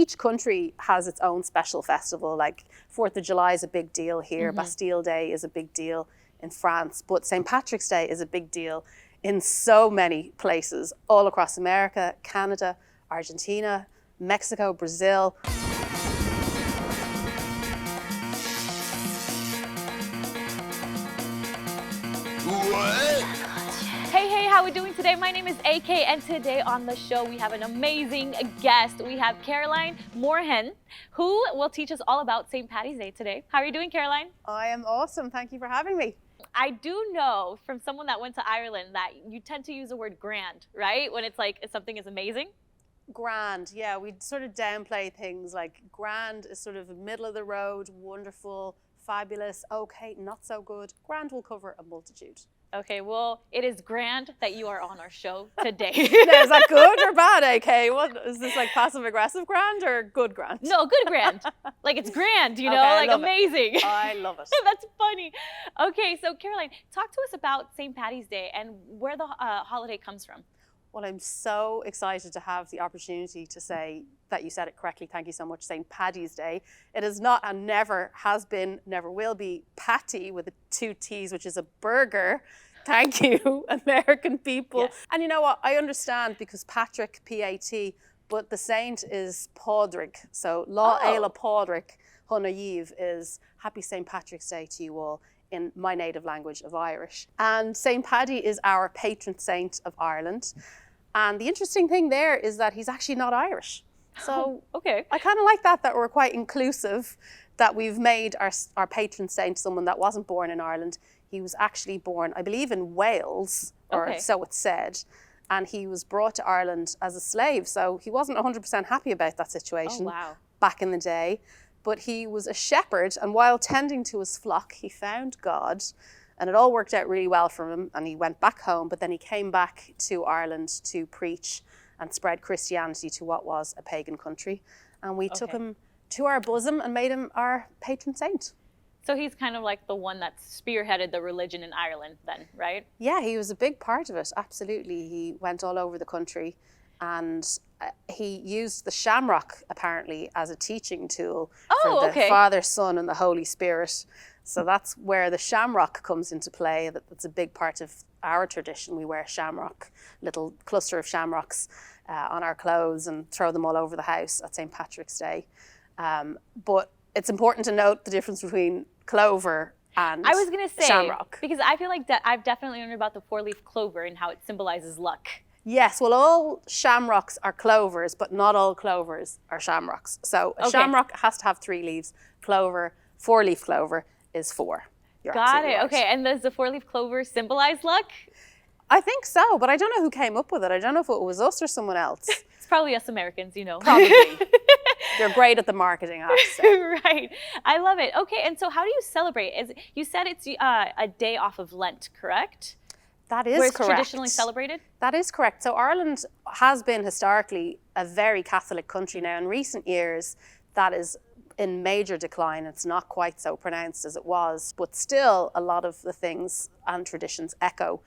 each country has its own special festival. Like 4th of July is a big deal here. Bastille Day is a big deal in France. But St. Patrick's Day is a big deal in so many places all across America, Canada, Argentina, Mexico, Brazil. Hey, how are we doing today? My name is AK, and today on the show we have an amazing guest. We have Caroline Morahan, who will teach us all about St. Paddy's Day today. How are you doing, Caroline? I am awesome. Thank you for having me. I do know from someone that went to Ireland that you tend to use the word grand, right? When it's like something is amazing. Grand, yeah, we sort of downplay things. Like grand is sort of middle of the road, wonderful, fabulous, okay, not so good. Grand will cover a multitude. Okay, well, it is grand that you are on our show today. Now, is that good or bad, AK? What is this, like passive aggressive grand or good grand? No, good grand. Like it's grand, you know, Okay, like amazing. I love it. That's funny. Okay, so Caroline, talk to us about St. Paddy's Day and where the holiday comes from. Well, I'm so excited to have the opportunity to say that you said it correctly. Thank you so much. St. Paddy's Day. It is not and never has been, never will be patty with 2 T's, which is a burger. Thank you, American people. Yes. And you know what? I understand because Patrick, P-A-T, but the saint is Podrick. So Lá Éile Podrick Hunayiv is Happy St. Patrick's Day to you all in my native language of Irish. And St. Paddy is our patron saint of Ireland. And the interesting thing there is that he's actually not Irish. So okay. I kind of like that we're quite inclusive, that we've made our patron saint someone that wasn't born in Ireland. He was actually born, I believe, in Wales, or so it's said. And he was brought to Ireland as a slave. So he wasn't 100% happy about that situation back in the day. But he was a shepherd, and while tending to his flock, he found God, and it all worked out really well for him, and he went back home, but then he came back to Ireland to preach and spread Christianity to what was a pagan country. And we took him to our bosom and made him our patron saint. So he's kind of like the one that spearheaded the religion in Ireland then, right? Yeah, he was a big part of it, absolutely. He went all over the country, and he used the shamrock apparently as a teaching tool for the Father, Son, and the Holy Spirit. So that's where the shamrock comes into play. That's a big part of our tradition. We wear shamrock, little cluster of shamrocks on our clothes and throw them all over the house at St. Patrick's Day. But it's important to note the difference between clover and I was going to say, shamrock. Because I feel like that I've definitely learned about the 4-leaf clover and how it symbolizes luck. Yes, well, all shamrocks are clovers, but not all clovers are shamrocks. So a shamrock has to have 3 leaves. Clover, 4-leaf clover is 4. Got it. Right. Okay, and does the 4-leaf clover symbolize luck? I think so, but I don't know who came up with it. I don't know if it was us or someone else. It's probably us Americans, you know. Probably. You're great at the marketing, I have to say. Right. I love it. Okay, and so how do you celebrate? You said it's a day off of Lent, correct? That is Where it's correct. Traditionally celebrated? That is correct. So Ireland has been historically a very Catholic country now. In recent years, that is in major decline. It's not quite so pronounced as it was, but still a lot of the things and traditions echo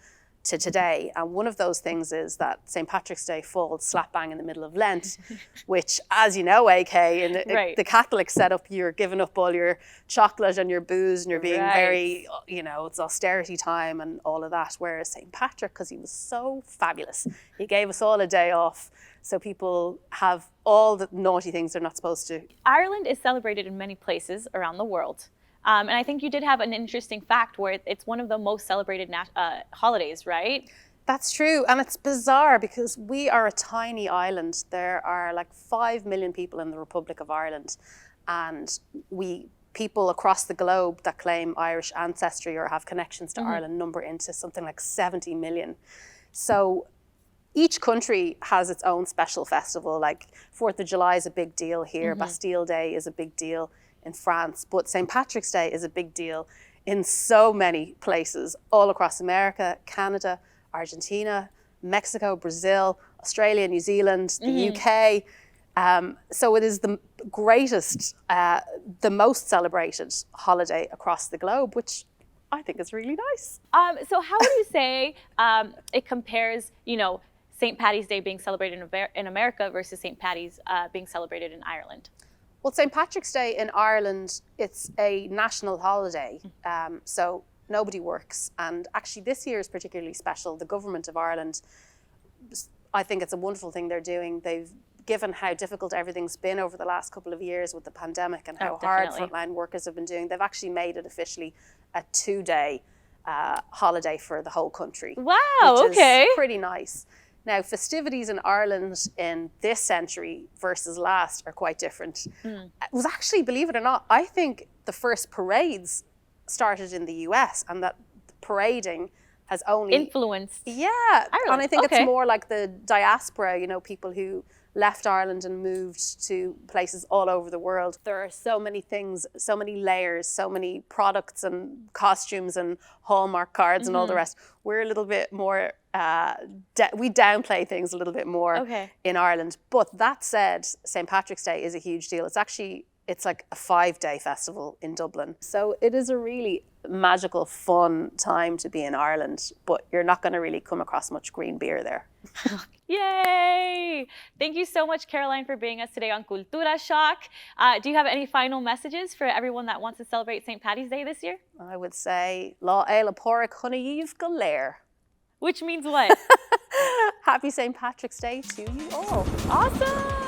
to today. And one of those things is that St. Patrick's Day falls slap bang in the middle of Lent, which, as you know, AK, in the Catholic setup, you're giving up all your chocolate and your booze and you're being very, you know, it's austerity time and all of that. Whereas St. Patrick, because he was so fabulous, he gave us all a day off. So people have all the naughty things they're not supposed to. Ireland is celebrated in many places around the world. And I think you did have an interesting fact where it's one of the most celebrated holidays, right? That's true. And it's bizarre because we are a tiny island. There are like 5 million people in the Republic of Ireland. And people across the globe that claim Irish ancestry or have connections to Ireland number into something like 70 million. So each country has its own special festival. Like 4th of July is a big deal here. Bastille Day is a big deal in France, but St. Patrick's Day is a big deal in so many places all across America, Canada, Argentina, Mexico, Brazil, Australia, New Zealand, the UK. So it is the greatest, the most celebrated holiday across the globe, which I think is really nice. So how would you say it compares, St. Paddy's Day being celebrated in America versus St. Paddy's being celebrated in Ireland? Well, St. Patrick's Day in Ireland, it's a national holiday, so nobody works. And actually this year is particularly special. The government of Ireland, I think it's a wonderful thing they're doing. They've given how difficult everything's been over the last couple of years with the pandemic and how hard frontline workers have been doing. They've actually made it officially a 2-day holiday for the whole country. Wow, which okay. is pretty nice. Now, festivities in Ireland in this century versus last are quite different. It was actually, believe it or not, I think the first parades started in the US, and that parading has only influenced Ireland. And I think okay. it's more like the diaspora, you know, people who left Ireland and moved to places all over the world. There are so many things, so many layers, so many products and costumes and Hallmark cards and all the rest. We're a little bit more, we downplay things a little bit more in Ireland. But that said, St. Patrick's Day is a huge deal. It's like a 5-day festival in Dublin. So it is a really magical, fun time to be in Ireland, but you're not going to really come across much green beer there. Yay! Thank you so much, Caroline, for being us today on Cultura Shock. Do you have any final messages for everyone that wants to celebrate St. Paddy's Day this year? I would say, Lá éile porric chunaíomh go léir. Which means what? Happy St. Patrick's Day to you all. Awesome!